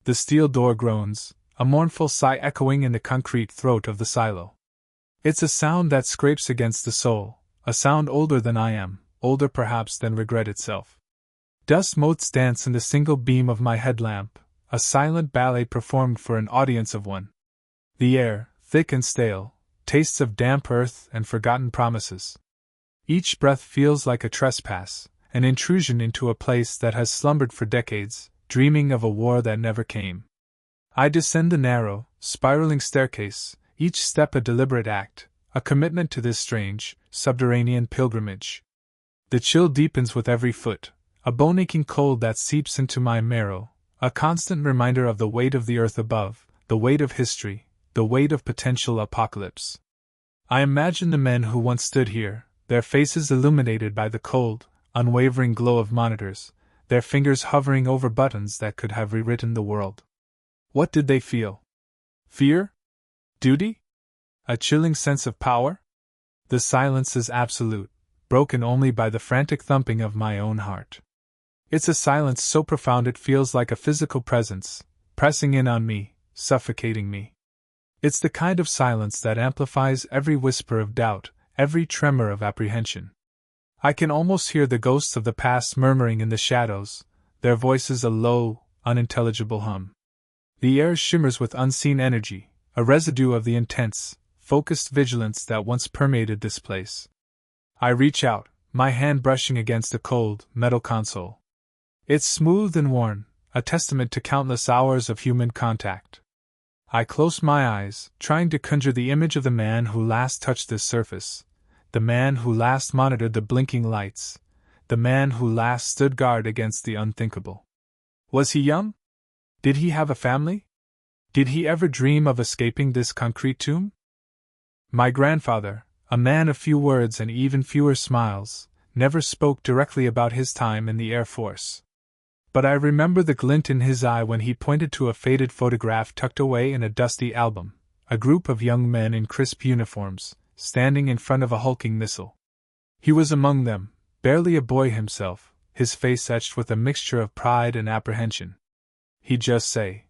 The steel door groans, a mournful sigh echoing in the concrete throat of the silo. It's a sound that scrapes against the soul, a sound older than I am, older perhaps than regret itself. Dust motes dance in the single beam of my headlamp, a silent ballet performed for an audience of one. The air, thick and stale, tastes of damp earth and forgotten promises. Each breath feels like a trespass, an intrusion into a place that has slumbered for decades, dreaming of a war that never came. I descend the narrow, spiraling staircase, each step a deliberate act, a commitment to this strange, subterranean pilgrimage. The chill deepens with every foot, a bone-aching cold that seeps into my marrow, a constant reminder of the weight of the earth above, the weight of history, the weight of potential apocalypse. I imagine the men who once stood here, their faces illuminated by the cold, unwavering glow of monitors, their fingers hovering over buttons that could have rewritten the world. What did they feel? Fear? Duty? A chilling sense of power? The silence is absolute, broken only by the frantic thumping of my own heart. It's a silence so profound it feels like a physical presence, pressing in on me, suffocating me. It's the kind of silence that amplifies every whisper of doubt, every tremor of apprehension. I can almost hear the ghosts of the past murmuring in the shadows, their voices a low, unintelligible hum. The air shimmers with unseen energy, a residue of the intense, focused vigilance that once permeated this place. I reach out, my hand brushing against a cold, metal console. It's smooth and worn, a testament to countless hours of human contact. I close my eyes, trying to conjure the image of the man who last touched this surface, the man who last monitored the blinking lights, the man who last stood guard against the unthinkable. Was he young? Did he have a family? Did he ever dream of escaping this concrete tomb? My grandfather, a man of few words and even fewer smiles, never spoke directly about his time in the Air Force. But I remember the glint in his eye when he pointed to a faded photograph tucked away in a dusty album, a group of young men in crisp uniforms, standing in front of a hulking missile. He was among them, barely a boy himself, his face etched with a mixture of pride and apprehension. He'd just say,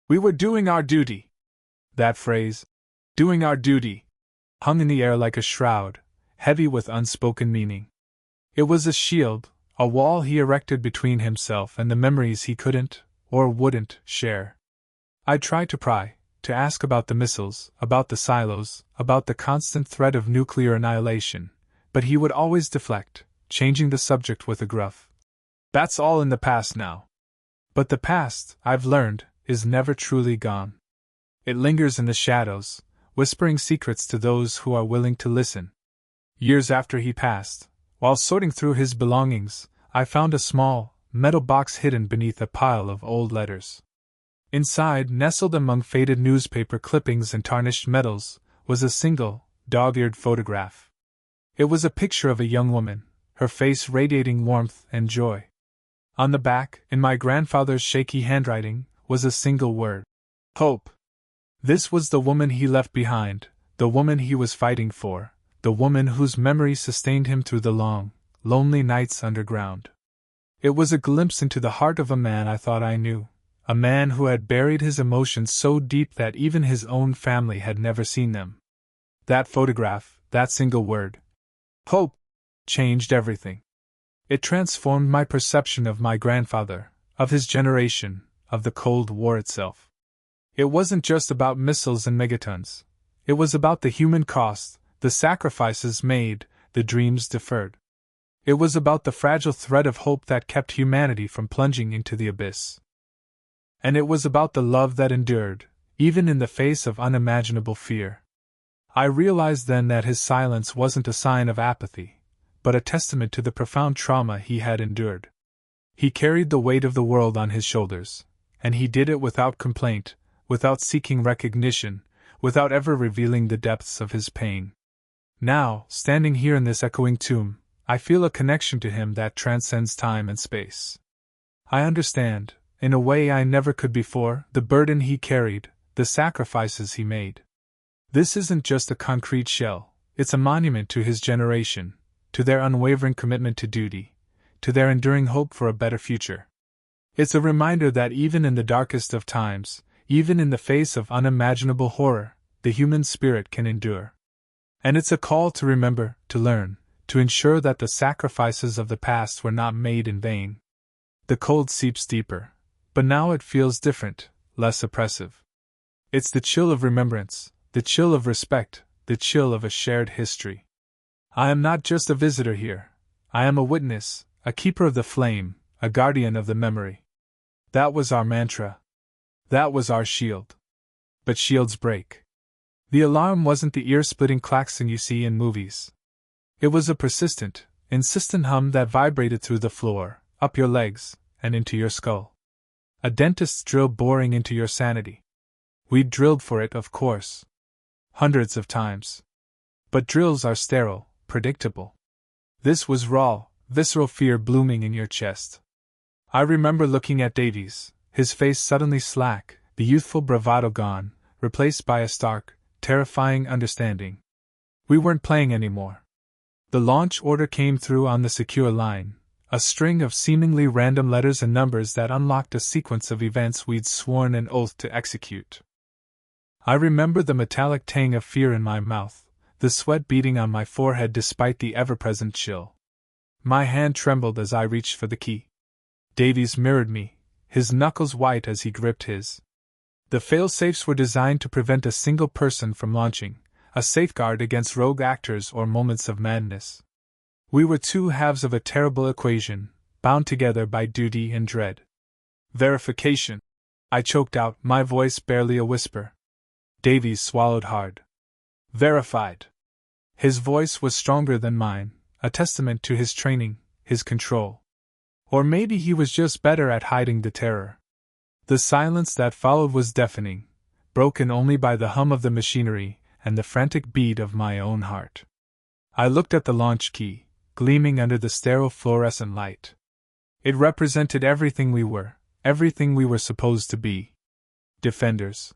"We were doing our duty." That phrase, "doing our duty," hung in the air like a shroud, heavy with unspoken meaning. It was a shield, a wall he erected between himself and the memories he couldn't, or wouldn't, share. I tried to pry, to ask about the missiles, about the silos, about the constant threat of nuclear annihilation, but he would always deflect, changing the subject with a gruff, "That's all in the past now." But the past, I've learned, is never truly gone. It lingers in the shadows, whispering secrets to those who are willing to listen. Years after he passed, while sorting through his belongings, I found a small, metal box hidden beneath a pile of old letters. Inside, nestled among faded newspaper clippings and tarnished medals, was a single, dog-eared photograph. It was a picture of a young woman, her face radiating warmth and joy. On the back, in my grandfather's shaky handwriting, was a single word: hope. This was the woman he left behind, the woman he was fighting for, the woman whose memory sustained him through the long, lonely nights underground. It was a glimpse into the heart of a man I thought I knew, a man who had buried his emotions so deep that even his own family had never seen them. That photograph, that single word, hope, changed everything. It transformed my perception of my grandfather, of his generation, of the Cold War itself. It wasn't just about missiles and megatons. It was about the human cost, the sacrifices made, the dreams deferred. It was about the fragile thread of hope that kept humanity from plunging into the abyss. And it was about the love that endured, even in the face of unimaginable fear. I realized then that his silence wasn't a sign of apathy, but a testament to the profound trauma he had endured. He carried the weight of the world on his shoulders, and he did it without complaint, without seeking recognition, without ever revealing the depths of his pain. Now, standing here in this echoing tomb, I feel a connection to him that transcends time and space. I understand, in a way I never could before, the burden he carried, the sacrifices he made. This isn't just a concrete shell, it's a monument to his generation, to their unwavering commitment to duty, to their enduring hope for a better future. It's a reminder that even in the darkest of times, even in the face of unimaginable horror, the human spirit can endure. And it's a call to remember, to learn, to ensure that the sacrifices of the past were not made in vain. The cold seeps deeper, but now it feels different, less oppressive. It's the chill of remembrance, the chill of respect, the chill of a shared history. I am not just a visitor here. I am a witness, a keeper of the flame, a guardian of the memory. That was our mantra. That was our shield. But shields break. The alarm wasn't the ear-splitting klaxon you see in movies. It was a persistent, insistent hum that vibrated through the floor, up your legs, and into your skull. A dentist's drill boring into your sanity. We'd drilled for it, of course. Hundreds of times. But drills are sterile, predictable. This was raw, visceral fear blooming in your chest. I remember looking at Davies, his face suddenly slack, the youthful bravado gone, replaced by a stark, terrifying understanding. We weren't playing anymore. The launch order came through on the secure line, a string of seemingly random letters and numbers that unlocked a sequence of events we'd sworn an oath to execute. I remember the metallic tang of fear in my mouth, the sweat beading on my forehead despite the ever-present chill. My hand trembled as I reached for the key. Davies mirrored me, his knuckles white as he gripped his. The fail-safes were designed to prevent a single person from launching, a safeguard against rogue actors or moments of madness. We were two halves of a terrible equation, bound together by duty and dread. Verification. I choked out, my voice barely a whisper. Davies swallowed hard. Verified. His voice was stronger than mine, a testament to his training, his control. Or maybe he was just better at hiding the terror. The silence that followed was deafening, broken only by the hum of the machinery and the frantic beat of my own heart. I looked at the launch key, gleaming under the sterile fluorescent light. It represented everything we were supposed to be. Defenders.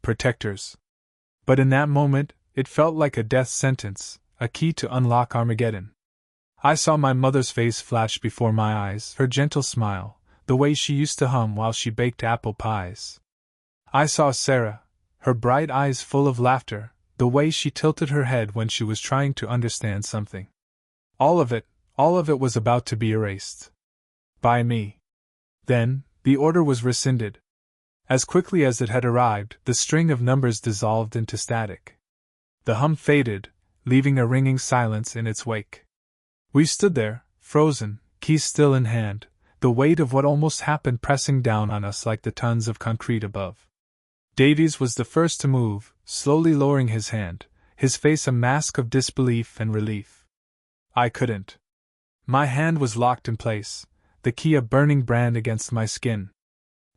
Protectors. But in that moment, it felt like a death sentence, a key to unlock Armageddon. I saw my mother's face flash before my eyes, her gentle smile, the way she used to hum while she baked apple pies. I saw Sarah, her bright eyes full of laughter, the way she tilted her head when she was trying to understand something. All of it was about to be erased. By me. Then, the order was rescinded. As quickly as it had arrived, the string of numbers dissolved into static. The hum faded, leaving a ringing silence in its wake. We stood there, frozen, keys still in hand, the weight of what almost happened pressing down on us like the tons of concrete above. Davies was the first to move, slowly lowering his hand, his face a mask of disbelief and relief. I couldn't. My hand was locked in place, the key a burning brand against my skin.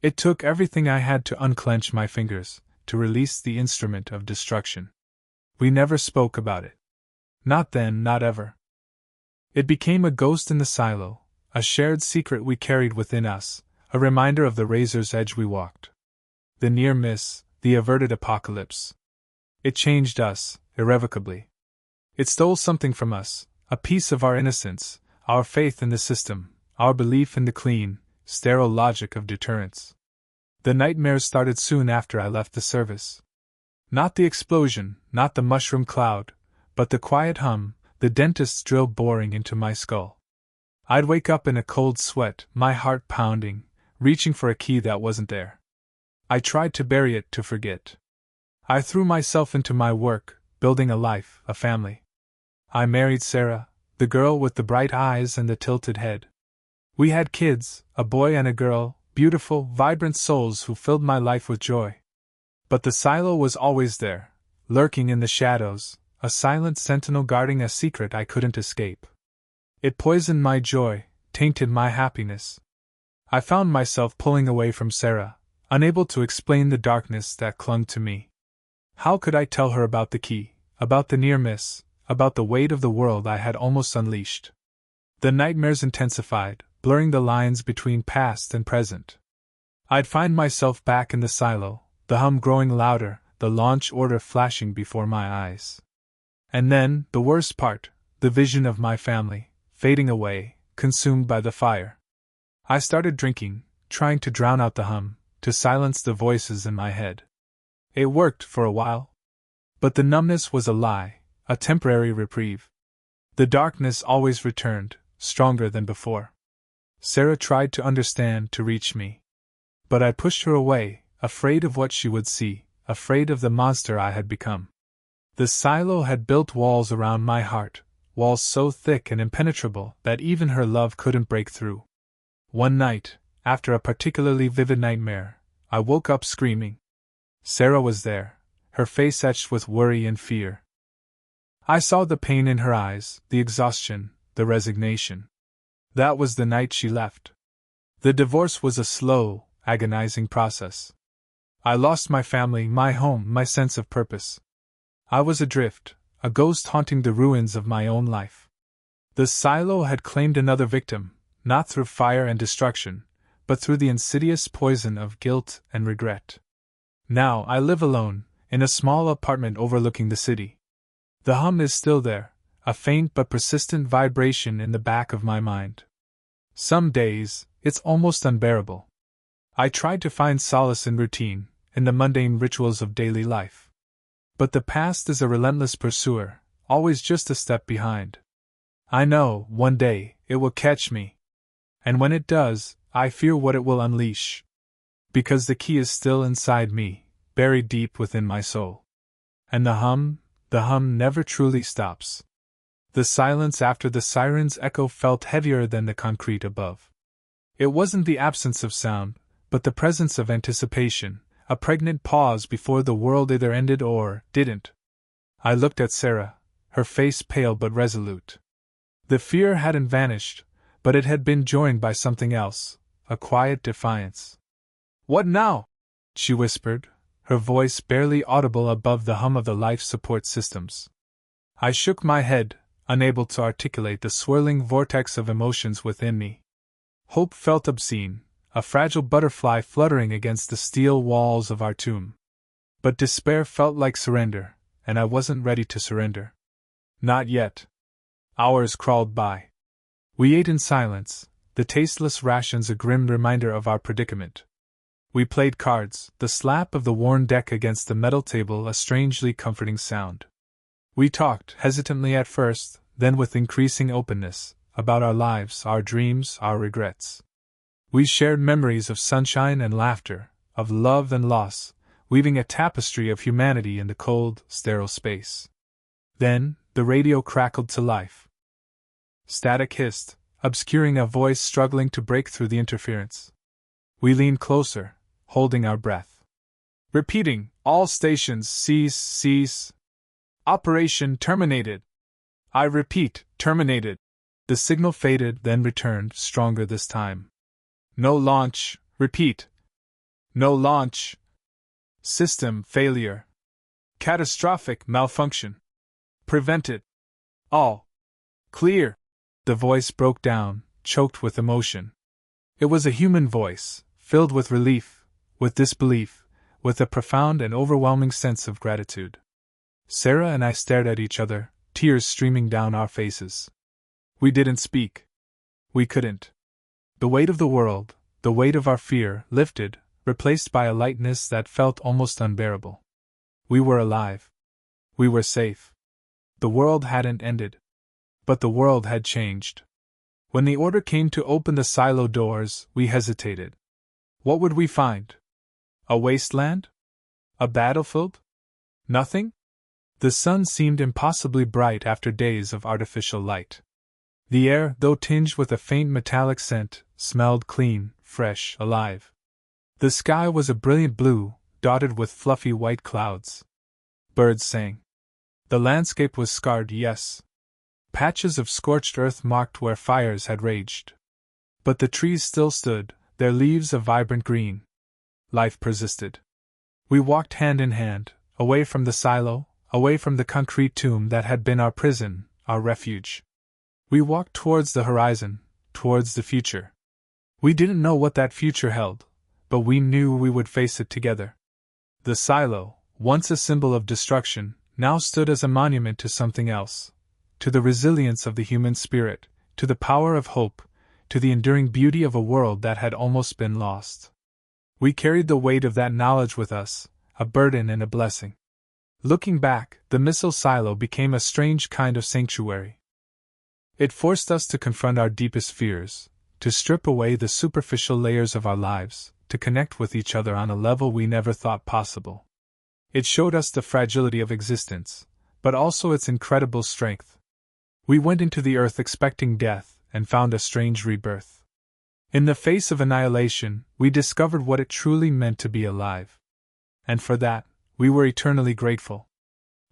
It took everything I had to unclench my fingers, to release the instrument of destruction. We never spoke about it. Not then, not ever. It became a ghost in the silo, a shared secret we carried within us, a reminder of the razor's edge we walked. The near miss, the averted apocalypse. It changed us, irrevocably. It stole something from us, a piece of our innocence, our faith in the system, our belief in the clean, sterile logic of deterrence. The nightmares started soon after I left the service. Not the explosion, not the mushroom cloud, but the quiet hum, the dentist's drill boring into my skull. I'd wake up in a cold sweat, my heart pounding, reaching for a key that wasn't there. I tried to bury it, to forget. I threw myself into my work, building a life, a family. I married Sarah, the girl with the bright eyes and the tilted head. We had kids, a boy and a girl, beautiful, vibrant souls who filled my life with joy. But the silo was always there, lurking in the shadows, a silent sentinel guarding a secret I couldn't escape. It poisoned my joy, tainted my happiness. I found myself pulling away from Sarah, unable to explain the darkness that clung to me. How could I tell her about the key, about the near miss, about the weight of the world I had almost unleashed? The nightmares intensified, blurring the lines between past and present. I'd find myself back in the silo, the hum growing louder, the launch order flashing before my eyes. And then, the worst part, the vision of my family, fading away, consumed by the fire. I started drinking, trying to drown out the hum, to silence the voices in my head. It worked for a while. But the numbness was a lie, a temporary reprieve. The darkness always returned, stronger than before. Sarah tried to understand, to reach me. But I pushed her away, afraid of what she would see, afraid of the monster I had become. The silo had built walls around my heart, walls so thick and impenetrable that even her love couldn't break through. One night, after a particularly vivid nightmare, I woke up screaming. Sarah was there, her face etched with worry and fear. I saw the pain in her eyes, the exhaustion, the resignation. That was the night she left. The divorce was a slow, agonizing process. I lost my family, my home, my sense of purpose. I was adrift, a ghost haunting the ruins of my own life. The silo had claimed another victim, not through fire and destruction, but through the insidious poison of guilt and regret. Now I live alone, in a small apartment overlooking the city. The hum is still there, a faint but persistent vibration in the back of my mind. Some days, it's almost unbearable. I try to find solace in routine, in the mundane rituals of daily life. But the past is a relentless pursuer, always just a step behind. I know, one day, it will catch me. And when it does, I fear what it will unleash. Because the key is still inside me, buried deep within my soul. And the hum never truly stops. The silence after the siren's echo felt heavier than the concrete above. It wasn't the absence of sound, but the presence of anticipation, a pregnant pause before the world either ended or didn't. I looked at Sarah, her face pale but resolute. The fear hadn't vanished, but it had been joined by something else, a quiet defiance. "What now?" she whispered, her voice barely audible above the hum of the life support systems. I shook my head, unable to articulate the swirling vortex of emotions within me. Hope felt obscene, a fragile butterfly fluttering against the steel walls of our tomb. But despair felt like surrender, and I wasn't ready to surrender. Not yet. Hours crawled by. We ate in silence, the tasteless rations a grim reminder of our predicament. We played cards, the slap of the worn deck against the metal table a strangely comforting sound. We talked, hesitantly at first, then with increasing openness, about our lives, our dreams, our regrets. We shared memories of sunshine and laughter, of love and loss, weaving a tapestry of humanity in the cold, sterile space. Then, the radio crackled to life. Static hissed, obscuring a voice struggling to break through the interference. We leaned closer, holding our breath. Repeating, "All stations cease. Operation terminated." I repeat, terminated. The signal faded, then returned, stronger this time. "No launch, repeat. No launch. System failure. Catastrophic malfunction. Prevented. All clear." The voice broke down, choked with emotion. It was a human voice, filled with relief, with disbelief, with a profound and overwhelming sense of gratitude. Sarah and I stared at each other, tears streaming down our faces. We didn't speak. We couldn't. The weight of the world, the weight of our fear, lifted, replaced by a lightness that felt almost unbearable. We were alive. We were safe. The world hadn't ended. But the world had changed. When the order came to open the silo doors, we hesitated. What would we find? A wasteland? A battlefield? Nothing? The sun seemed impossibly bright after days of artificial light. The air, though tinged with a faint metallic scent, smelled clean, fresh, alive. The sky was a brilliant blue, dotted with fluffy white clouds. Birds sang. The landscape was scarred, yes. Patches of scorched earth marked where fires had raged. But the trees still stood, their leaves a vibrant green. Life persisted. We walked hand in hand, away from the silo, away from the concrete tomb that had been our prison, our refuge. We walked towards the horizon, towards the future. We didn't know what that future held, but we knew we would face it together. The silo, once a symbol of destruction, now stood as a monument to something else, to the resilience of the human spirit, to the power of hope, to the enduring beauty of a world that had almost been lost. We carried the weight of that knowledge with us, a burden and a blessing. Looking back, the missile silo became a strange kind of sanctuary. It forced us to confront our deepest fears, to strip away the superficial layers of our lives, to connect with each other on a level we never thought possible. It showed us the fragility of existence, but also its incredible strength. We went into the earth expecting death, and found a strange rebirth. In the face of annihilation, we discovered what it truly meant to be alive. And for that, we were eternally grateful.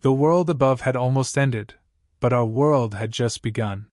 The world above had almost ended, but our world had just begun.